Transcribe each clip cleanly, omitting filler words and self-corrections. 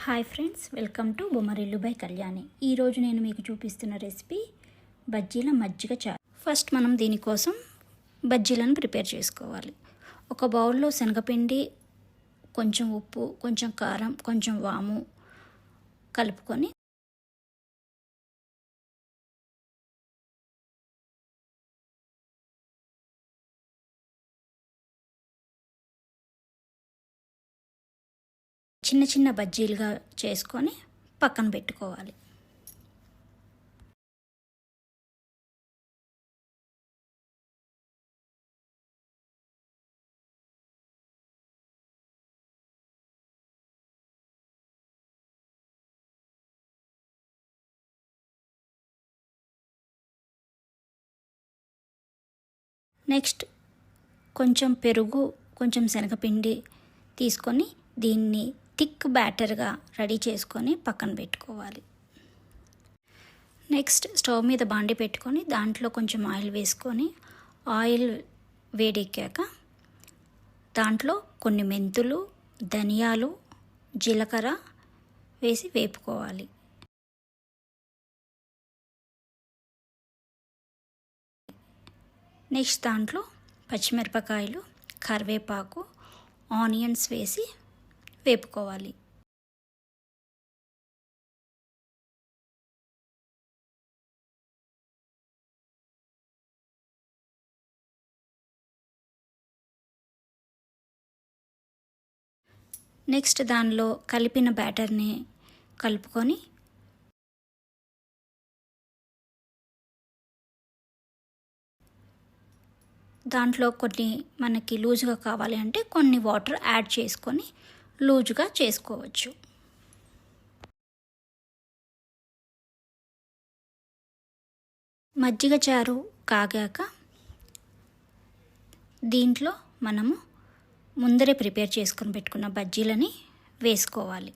Hi friends, welcome to Bommarillu by Kalyani. ఈరోజు నేను మీకు చూపిస్తున్న రెసిపీ బజ్జీల మజ్జిగ చారు. ఫస్ట్ మనం దీనికోసం బజ్జీలను ప్రిపేర్ చేసుకోవాలి. ఒక బౌల్లో శనగపిండి, కొంచెం ఉప్పు, కొంచెం కారం, కొంచెం వాము కలుపుకొని చిన్న చిన్న బజ్జీలుగా చేసుకొని పక్కన పెట్టుకోవాలి. నెక్స్ట్ కొంచెం పెరుగు, కొంచెం శనగపిండి తీసుకొని దీన్ని థిక్ బ్యాటర్గా రెడీ చేసుకొని పక్కన పెట్టుకోవాలి. నెక్స్ట్ స్టవ్ మీద బాండి పెట్టుకొని దాంట్లో కొంచెం ఆయిల్ వేసుకొని ఆయిల్ వేడెక్కాక దాంట్లో కొన్ని మెంతులు, ధనియాలు, జీలకర్ర వేసి వేపుకోవాలి. నెక్స్ట్ దాంట్లో పచ్చిమిరపకాయలు, కరివేపాకు, ఆనియన్స్ వేసి వేపుకోవాలి. నెక్స్ట్ దానిలో కలిపిన బ్యాటర్ని కలుపుకొని దాంట్లో కొన్ని మనకి లూజుగా కావాలి అంటే కొన్ని వాటర్ యాడ్ చేసుకొని లూజుగా చేసుకోవచ్చు. మజ్జిగ చారు కాగాక దీంట్లో మనము ముందరే ప్రిపేర్ చేసుకొని పెట్టుకున్న బజ్జీలని వేసుకోవాలి.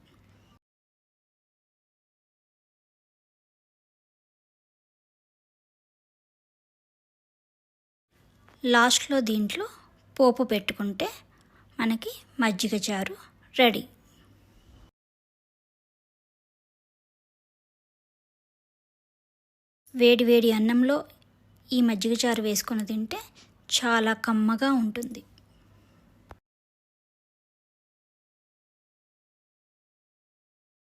లాస్ట్లో దీంట్లో పోపు పెట్టుకుంటే మనకి మజ్జిగ చారు రెడీ. వేడి వేడి అన్నంలో ఈ మజ్జిగ చారు వేసుకొని తింటే చాలా కమ్మగా ఉంటుంది.